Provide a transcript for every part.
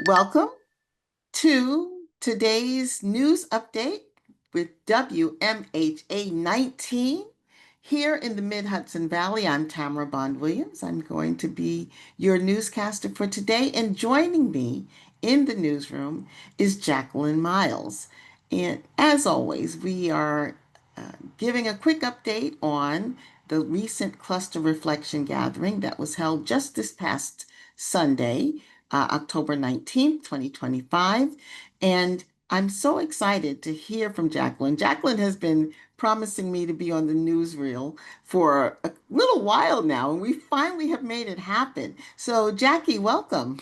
Welcome to today's news update with WMHA 19. Here in the Mid-Hudson Valley, I'm Tamara Bond Williams. I'm going to be your newscaster for today, and joining me in the newsroom is Jacqueline Miles. And as always, we are giving a quick update on the recent cluster reflection gathering that was held just this past Sunday, October 19th, 2025. And I'm so excited to hear from Jacqueline. Jacqueline has been promising me to be on the newsreel for a little while now, and we finally have made it happen. So, Jackie, welcome.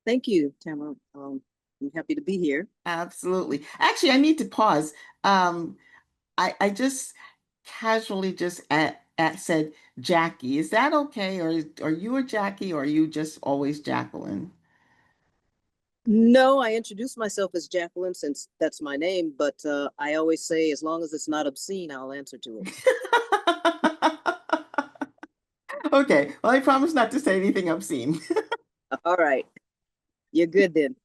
Thank you, Tamara. I'm happy to be here. Absolutely. Actually, I need to pause. Um, I just casually just said Jackie. Is that okay? Or are you a Jackie, or are you just always Jacqueline? No, I introduce myself as Jacqueline since that's my name, but I always say as long as it's not obscene, I'll answer to Okay, well, I promise not to say anything obscene. it. All right, you're good then.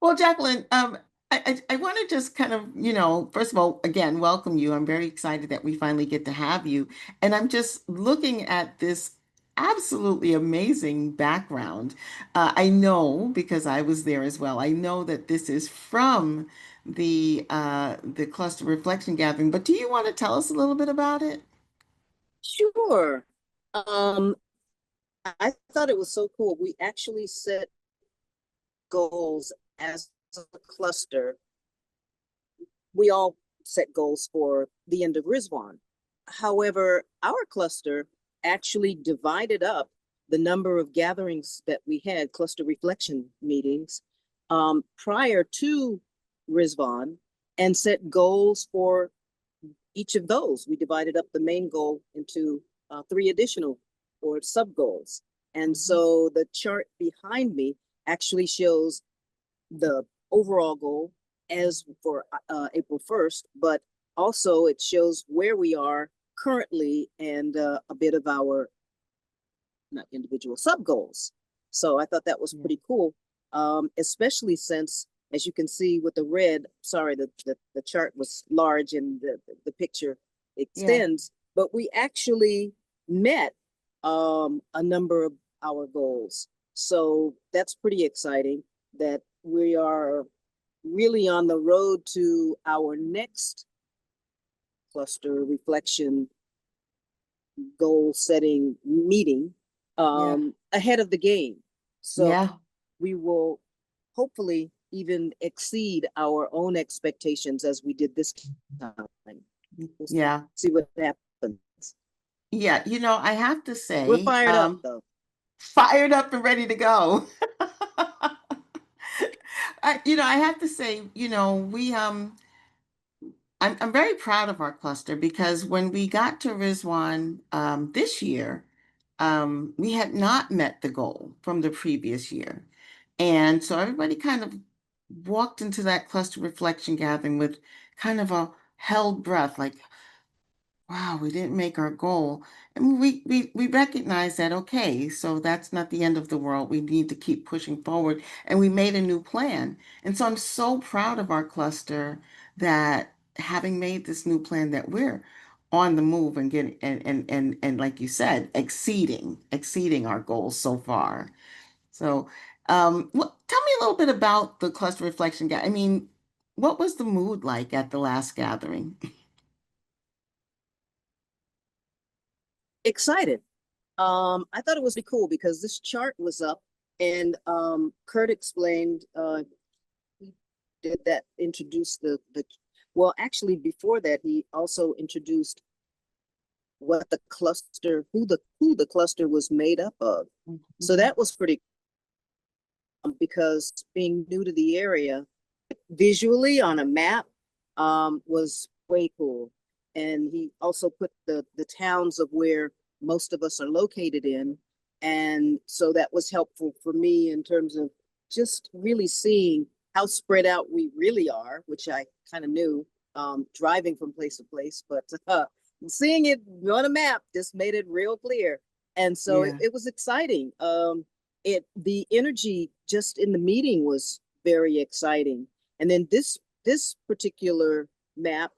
Well, Jacqueline, I want to just kind of, first of all, again, welcome you. I'm very excited that we finally get to have you. And I'm just looking at this absolutely amazing background. I know because I was there as well. I know that this is from the cluster reflection gathering, but do you want to tell us a little bit about it? Sure. Um, I thought it was so cool. We actually set goals as a cluster. We all set goals for the end of Rizwan. However, our cluster actually divided up the number of gatherings that we had, cluster reflection meetings, prior to Rizwan, and set goals for each of those. We divided up the main goal into three additional or sub goals. And so the chart behind me actually shows the overall goal as for April 1st, but also it shows where we are currently and a bit of our not individual sub goals. So I thought that was Yeah. pretty cool, especially since, as you can see with the red, sorry, the chart was large and the picture Yeah. extends, but we actually met a number of our goals. So that's pretty exciting that we are really on the road to our next cluster reflection goal setting meeting Yeah. ahead of the game. So Yeah. we will hopefully even exceed our own expectations as we did this time. We'll Yeah. see what happens. Yeah. I have to We're say, fired up though. fired up and ready to go. I have to say, I'm very proud of our cluster because when we got to Rizwan this year, we had not met the goal from the previous year. And so everybody kind of walked into that cluster reflection gathering with kind of a held breath, like, wow, we didn't make our goal. And we recognize that, okay, so that's not the end of the world. We need to keep pushing forward. And we made a new plan. And so I'm so proud of our cluster that having made this new plan that we're on the move and getting and like you said, exceeding our goals so far. So tell me a little bit about the cluster reflection. I mean, what was the mood like at the last gathering? Excited. I thought it was pretty cool because this chart was up and Kurt explained he did that introduce the well actually before that he also introduced what the cluster who the cluster was made up of. So Mhm. that was pretty because being new to the area visually on a map was way cool. And he also put the towns of where most of us are located in. And so that was helpful for me in terms of just really seeing how spread out we really are, which I kind of knew driving from place to place, but seeing it on a map just made it real clear. And so Yeah. it was exciting. The energy just in the meeting was very exciting. And then this particular map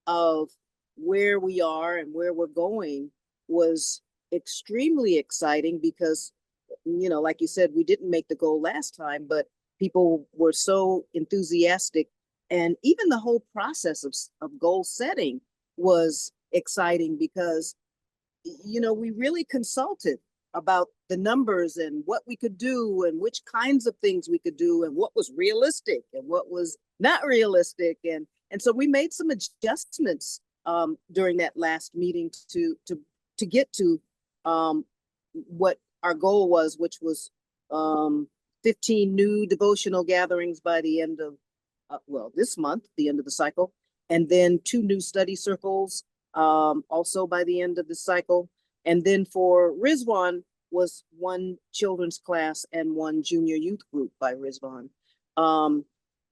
of where we are and where we're going was extremely exciting because, like you said, we didn't make the goal last time, but people were so enthusiastic. And even the whole process of goal setting was exciting because we really consulted about the numbers and what we could do and which kinds of things we could do and what was realistic and what was not realistic. And so we made some adjustments during that last meeting to get to what our goal was, which was um, 15 new devotional gatherings by the end of this month, the end of the cycle, and then 2 new study circles also by the end of the cycle. And then for Rizwan was 1 children's class and 1 junior youth group by Rizwan. Um,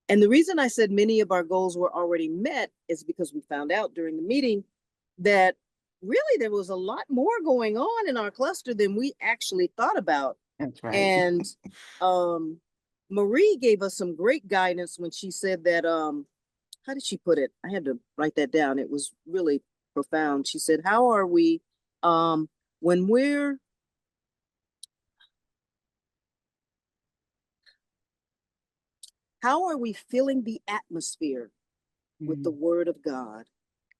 and the reason I said many of our goals were already met is because we found out during the meeting that really there was a lot more going on in our cluster than we actually thought about. That's right. And Marie gave us some great guidance when she said that how did she put it? I had to write that down. It was really profound. She said, "How are we when we're how are we filling the atmosphere with the Mm, word of God?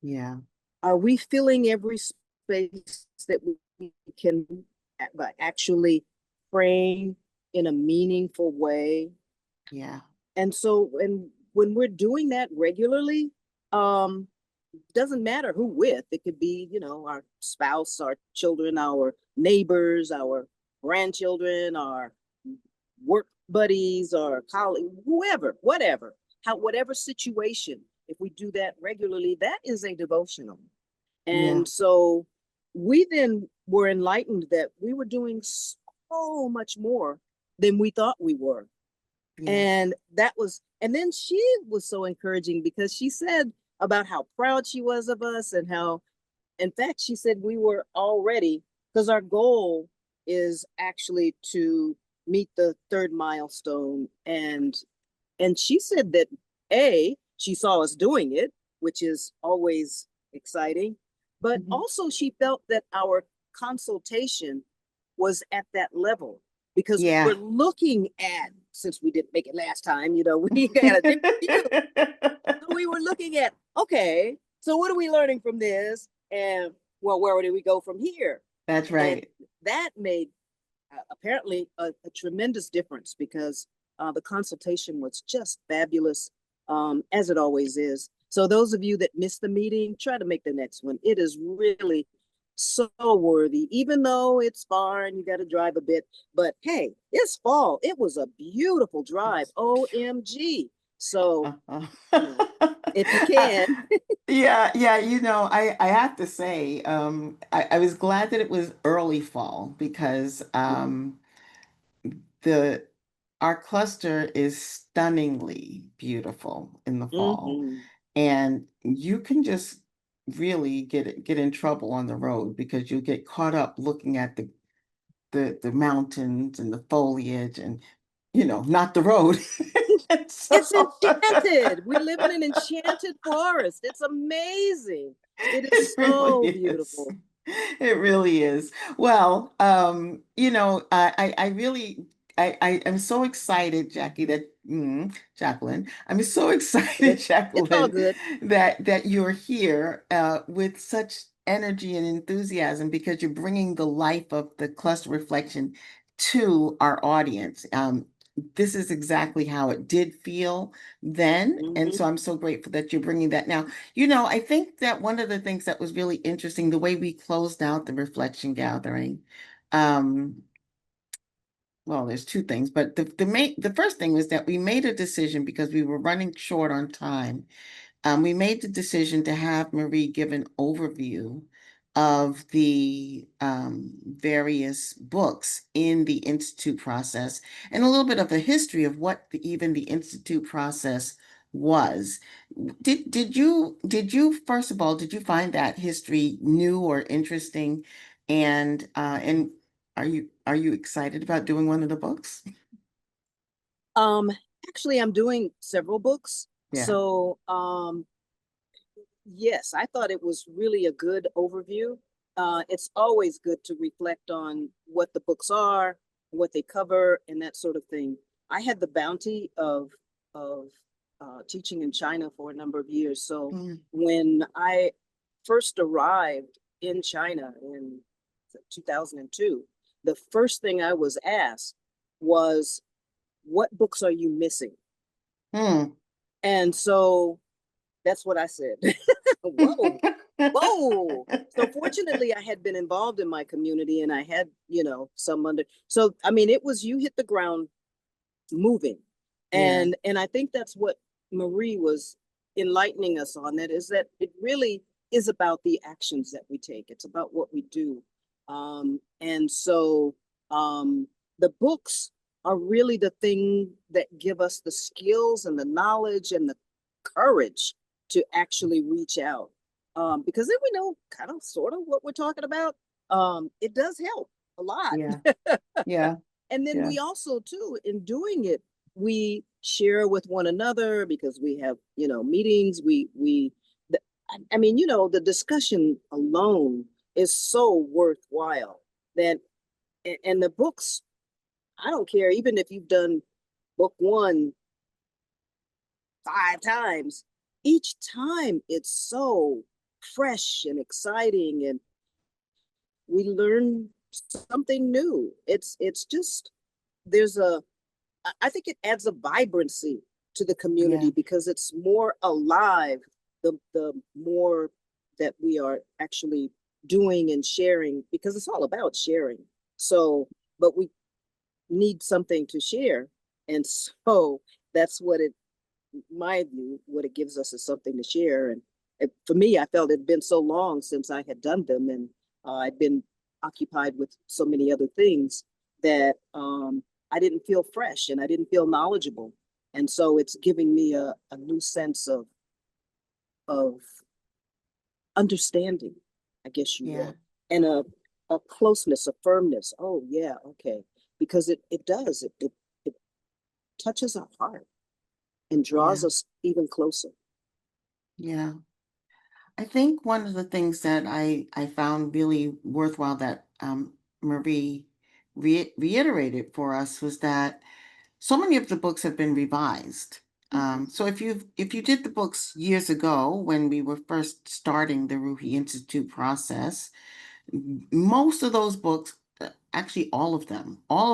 yeah. Are we filling every space that we can by actually praying in a meaningful way?" Yeah. And so, and when we're doing that regularly, um, doesn't matter who with. It could be, our spouse, our children, our neighbors, our grandchildren, our work buddies, or colleagues, whoever, whatever, whatever situation. If we do that regularly, that is a devotional. Yeah. And so we then were enlightened that we were doing so much more than we thought we were. Yeah. And then she was so encouraging because she said about how proud she was of us and how, in fact, she said we were already, because our goal is actually to meet the 3rd milestone. And she said that she saw us doing it, which is always exciting, but Mhm. also she felt that our consultation was at that level because we're Yeah. looking at, since we didn't make it last time, we had a different view. So we were looking at, okay, so what are we learning from this? And well, where do we go from here? That's And right. that made apparently a tremendous difference because the consultation was just fabulous, as it always is. So those of you that missed the meeting, try to make the next one. It is really so worthy, even though it's far and you got to drive a bit. But hey, it's fall. It was a beautiful drive. OMG. So, Uh-uh. if you can. Yeah, yeah, I have to say, I was glad that it was early fall because the our cluster is stunningly beautiful in the fall. Mm-hmm. And you can just really get in trouble on the road because you get caught up looking at the mountains and the foliage and not the road. It's So enchanted. We live in an enchanted forest. It's amazing. It is it really so is. beautiful. It really is. Well, I really I am so excited, Jacqueline. I'm so excited, It's all Jacqueline, good. that you're here with such energy and enthusiasm because you're bringing the life of the cluster reflection to our audience. This is exactly how it did feel then, and Mm-hmm. so I'm so grateful that you're bringing that now. I think that one of the things that was really interesting, the way we closed out the reflection gathering, um, well, there's 2 things, but the first thing was that we made a decision because we were running short on time. We made the decision to have Marie give an overview of the various books in the Institute process and a little bit of the history of what even the Institute process was. Did you first of all, did you find that history new or interesting? And are you excited about doing one of the books? Um, Actually, I'm doing several books. Yeah. So, yes, I thought it was really a good overview. It's always good to reflect on what the books are, what they cover, and that sort of thing. I had the bounty of teaching in China for a number of years. So Mm. when I first arrived in China in 2002, the first thing I was asked was, "What books are you missing?" Mm. And so that's what I said. Whoa, whoa. So fortunately, I had been involved in my community and I had, some under. So I mean, it was you hit the ground moving, Yeah. and I think that's what Marie was enlightening us on. That is that it really is about the actions that we take. It's about what we do, and so the books are really the thing that give us the skills and the knowledge and the courage to actually reach out. Because then we know kind of sort of what we're talking about. It does help a lot. Yeah. Yeah. And then Yeah. we also, too, in doing it, we share with one another because we have, meetings. I mean, the discussion alone is so worthwhile that, and the books, I don't care, even if you've done book one 5 times, each time it's so fresh and exciting, and we learn something new. It's just, there's a, I think it adds a vibrancy to the Yeah. community because it's more alive the more that we are actually doing and sharing, because it's all about sharing. So, but we need something to share. And so that's what it, my view, what it gives us is something to share. And for me, I felt it had been so long since I had done them, and I'd been occupied with so many other things that I didn't feel fresh and I didn't feel knowledgeable. And so it's giving me a new sense of understanding, I guess you Yeah. will, and a closeness, a firmness. Oh yeah, okay, because it does it touches our heart and Yeah. draws us even closer. Yeah. I think one of the things that I found really worthwhile that Marie reiterated for us was that so many of the books have been revised. Mhm. So if you did the books years ago when we were first starting the Ruhi Institute process, most of those books, actually all of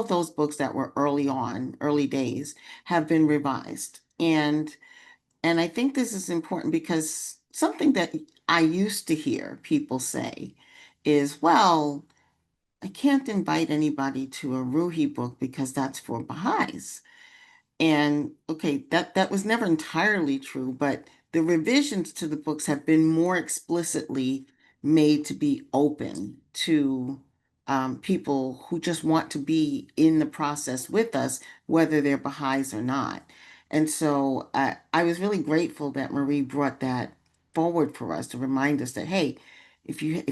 those books that were early on, early days, have been revised. And I think this is important because something that I used to hear people say is, well, I can't invite anybody to a Ruhi book because that's for Baha'is. And okay, that was never entirely true, but the revisions to the books have been more explicitly made to be open to people who just want to be in the process with us, whether they're Baha'is or not. And so I was really grateful that Marie brought that forward for us to remind us that, hey, if you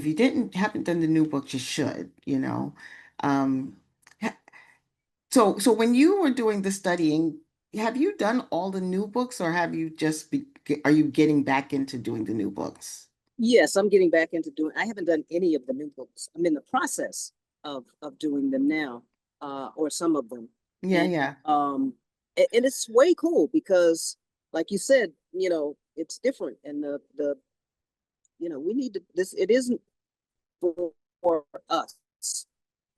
haven't done the new books, you should, you know. Um, so when you were doing the studying, have you done all the new books or have you are you getting back into doing the new books? Yes, I'm getting back into doing. I haven't done any of the new books. I'm in the process of doing them now, or some of them, Yeah, and yeah, and it's way cool because, like you said, it's different, and we need to this. It isn't for us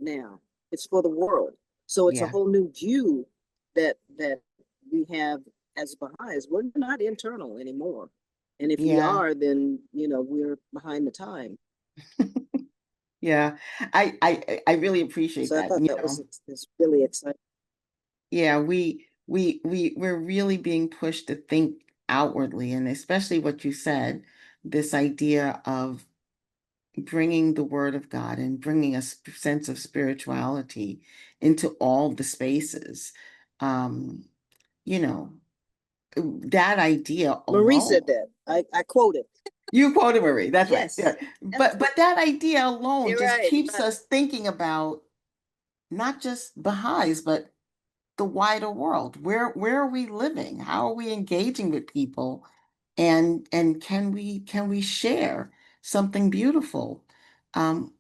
now. It's for the world. So it's a yeah, whole new view that we have as Baha'is. We're not internal anymore. And if we yeah, are, then we're behind the time. yeah. I really appreciate So I that, thought you that was know. it's really exciting. Yeah, we're really being pushed to think outwardly, and especially what you said, this idea of bringing the word of God and bringing a sense of spirituality into all the spaces. Um, you know, that idea Marie alone. said that. I quoted. You quoted Marie, that's right. Yes. Yeah. And But that idea alone you're just right. keeps Right. us thinking about, not just Baha'is, but the wider world. Where are we living? How are we engaging with people? And can we share something beautiful? Um,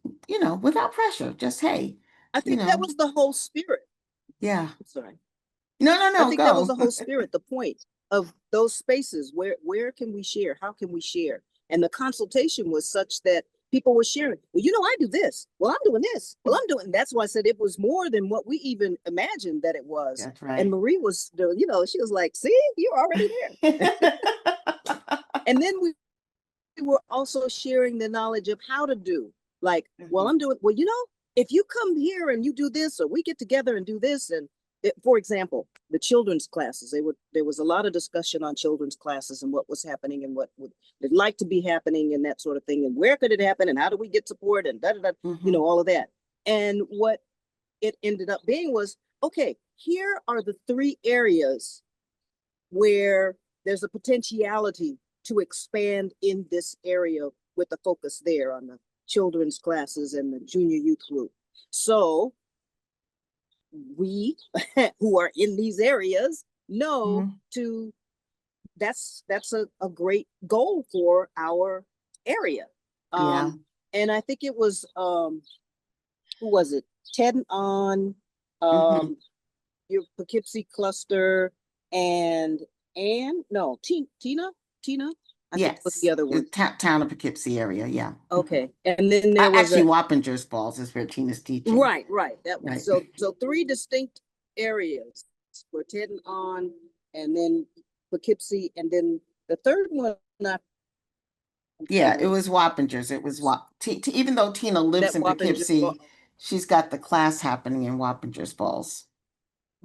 without pressure. Just hey, I you think that know, was the whole spirit. yeah. I'm sorry. No, no, I no, think that was go. the whole spirit, the point of those spaces. Where can we share? How can we share? And the consultation was such that people were sharing. Well, I do this. Well, I'm doing this. Well, I'm doing. That's why I said it was more than what we even imagined that it was. That's And right. Marie was, she was like, "See, you're already there." And then we were also sharing the knowledge of how to do. Like, well, Mhm, I'm doing, well, if you come here and you do this, or we get together and do this, and for example, the children's classes, there was a lot of discussion on children's classes and what was happening and what would it like to be happening and that sort of thing, and where could it happen and how do we get support and da da da, mhm, all of that. And what it ended up being was, okay, here are the three areas where there's a potentiality to expand in this area with the focus there on the children's classes and the junior youth group. So we who are in these areas know mhm. to that's a great goal for our area. Yeah. And I think it was who was it? Ted on Mhm. um your Poughkeepsie cluster and no, Tina, I think was the Yes. other The one. town of Poughkeepsie area. Yeah. Mhm. Okay. And then there was Actually, a Wappingers Falls is where Tina's teaching. right. That Right. so three distinct areas were Ted and then Poughkeepsie, and then the third one I'm Yeah, trying it to was Wappingers. It was even though Tina lives that in Wappinger. Poughkeepsie, she's got the class happening in Wappingers Falls.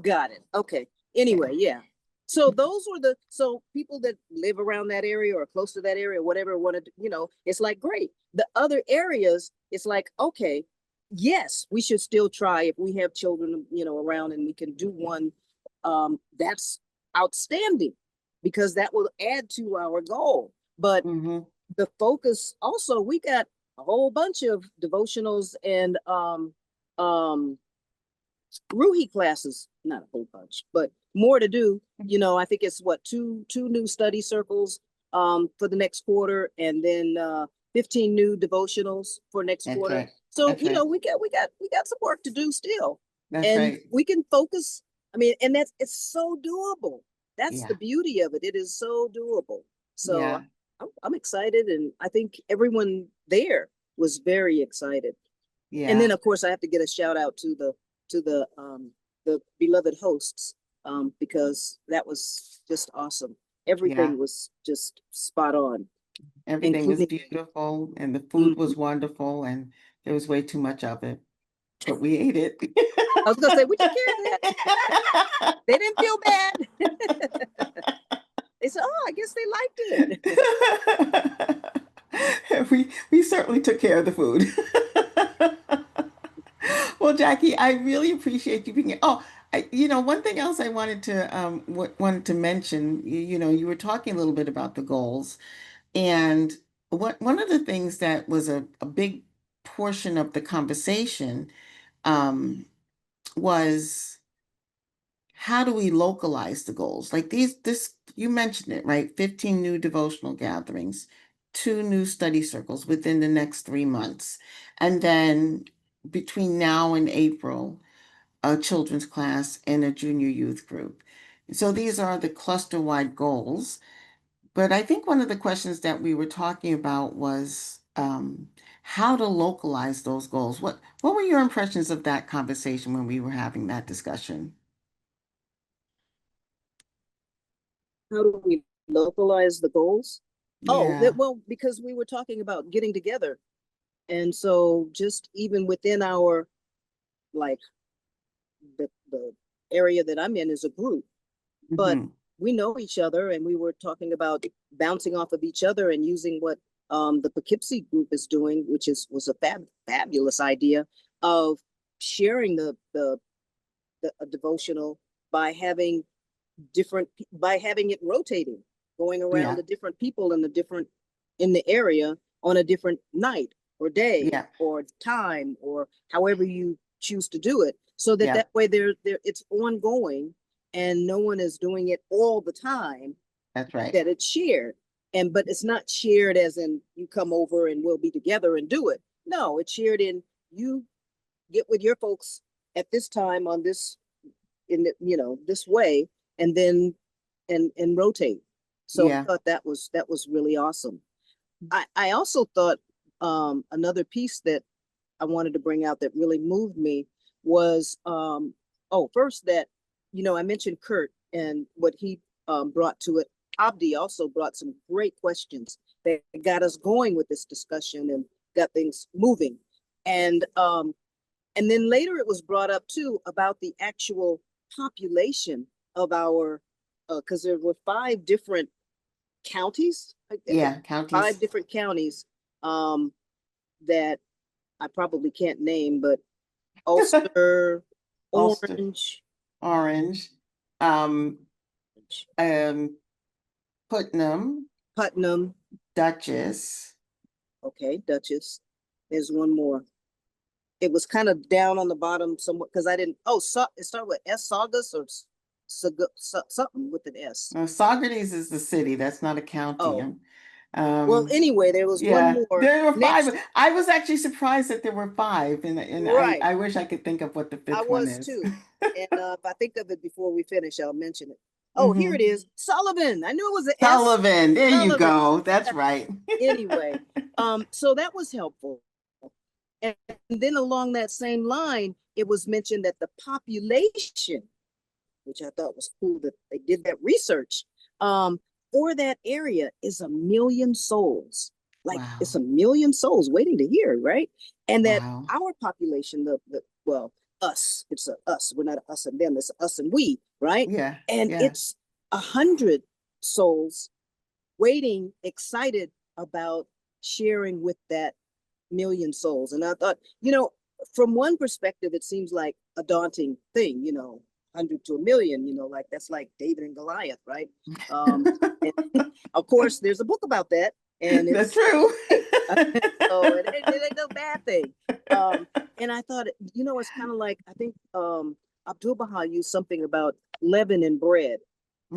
Got it. Okay. Yeah. Anyway, yeah. So those were so people that live around that area or close to that area, or whatever wanted, it's like great. The other areas, it's like, okay, yes, we should still try if we have children, around and we can do one. That's outstanding because that will add to our goal. But Hmm. the focus also, we got a whole bunch of devotionals and um Ruhi classes, not a whole bunch, but more to do. I think it's what two new study circles for the next quarter, and then 15 new devotionals for next That's quarter. right. So, That's right. we got some work to do still. That's And right. we can focus. I mean, and it's so doable. That's the Yeah. beauty of it. It is so doable. So Yeah. I'm excited, and I think everyone there was very excited. And then Yeah. of course I have to get a shout out to the beloved hosts, because that was just awesome. Yeah. Everything was just spot on, Everything was including beautiful and the food was Mhm. wonderful and there was way too much of it, but we ate it. I was gonna say we took care of that. They didn't feel bad. They said, "Oh, I guess they liked it." We certainly took care of the food. Well, Jackie, I really appreciate you being here. Oh, one thing else I wanted to wanted to mention, you were talking a little bit about the goals, and one of the things that was a big portion of the conversation um, was how do we localize the goals? Like this, you mentioned it, right? 15 new devotional gatherings, two new study circles within the next 3 months. And then between now and April, a children's class and a junior youth group. So these are the cluster-wide goals. But I think one of the questions that we were talking about was how to localize those goals. What were your impressions of that conversation when we were having that discussion? How do we localize the goals? Oh, Yeah. well, because we were talking about getting together, and so just even within our, like, the area that I'm in is a group, but Hmm. we know each other, and we were talking about bouncing off of each other and using what the Poughkeepsie group is doing, which was a fabulous idea of sharing the a devotional by having it rotating, going around Yeah. the different people in the area on a different night or day Yeah. or time or however you choose to do it. so that Yeah, that way it's ongoing and no one is doing it all the time, that's right. that it's shared. And but it's not shared as in you come over and we'll be together and do it. No, it's shared in you get with your folks at this time on this in the, this way, and then and rotate. So I Yeah, thought that was really awesome. I also thought another piece that I wanted to bring out that really moved me was first that I mentioned Kurt and what he brought to it. Abdi also brought some great questions that got us going with this discussion and got things moving. And then later it was brought up too about the actual population of our, because there were five different counties, I think yeah, five counties. different counties um, that I probably can't name, but Ulster, Ulster, Orange, Orange, um, um, Putnam, Putnam. Dutchess. Okay, Duchess. There's one more. It was kind of down on the bottom somewhat because I didn't. Oh, it started with S. Saugus or something with an S. No, Saugerties is the city. That's not a county. Oh, well. Um, Anyway, there was one yeah, more there were five. next. I was actually surprised that there were five, and Right, I wish I could think of what the I fifth one was is. too. And if I think of it before we finish, I'll mention it. Oh, here it Hmm. is. Sullivan. I knew it was an S. Sullivan. There you Sullivan. go. That's right. Anyway, so that was helpful. And then along that same line, it was mentioned that the population, which I thought was cool that they did that research, for that area is 1 million souls. Like it's Wow. 1 million souls waiting to hear, right? And that Wow. our population, well, us, it's a us. We're not a us and them. It's us and we, right? Yeah. And Yeah. it's 100 souls waiting, excited about sharing with that 1 million souls. And I thought, from one perspective, it seems like a daunting thing, 100 to 1 million, like that's like David and Goliath, right? And of course, there's a book about that, and That's it's true. okay. So it ain't no bad thing. Um, and I thought, it's kind of like I think Abdul Baha used something about leaven and bread,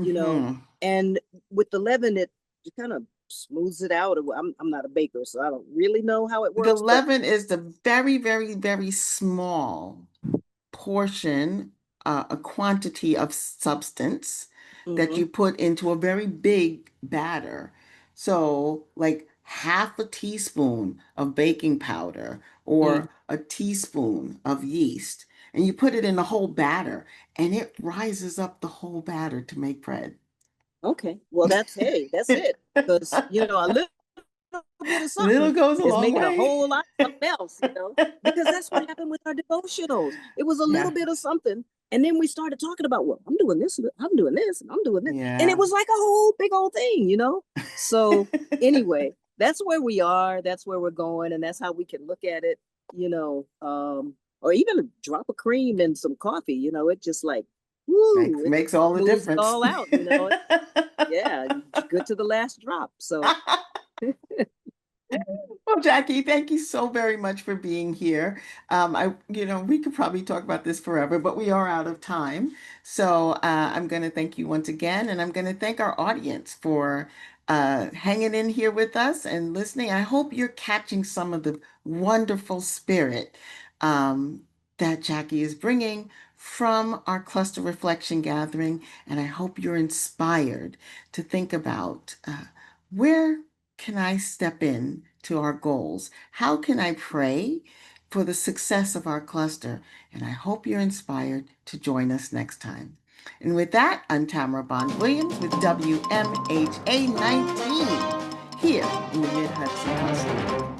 you know, Hmm. and with the leaven, it kind of smooths it out. I'm not a baker, so I don't really know how it The works, but leaven is the very, very, very small portion, a quantity of substance that mm-hmm, you put into a very big batter. So, like half a teaspoon of baking powder mm, or a teaspoon of yeast, and you put it in the whole batter, and it rises up the whole batter to make bread. okay. Well, that's it. Because a little bit of Little something goes a is long making a way. whole lot of something else, because that's what happened with our devotionals. It was a little Yeah, bit of something. And then we started talking about, well, I'm doing this, I'm doing this, and I'm doing this. And it yeah. was like a whole big old thing. So anyway, that's where we are, that's where we're going, and that's how we can look at it, or even a drop of cream and some coffee, it just like, woo, it Makes all the smooths it difference. all out. Yeah, good to the last drop. So Well, Jackie, thank you so very much for being here. We could probably talk about this forever, but we are out of time. So I'm going to thank you once again, and I'm going to thank our audience for hanging in here with us and listening. I hope you're catching some of the wonderful spirit um, that Jackie is bringing from our cluster reflection gathering, and I hope you're inspired to think about where can I step in to our goals? How can I pray for the success of our cluster? And I hope you're inspired to join us next time. And with that, I'm Tamara Bond Williams with WMHA 19 here in the Mid-Hudson Cluster.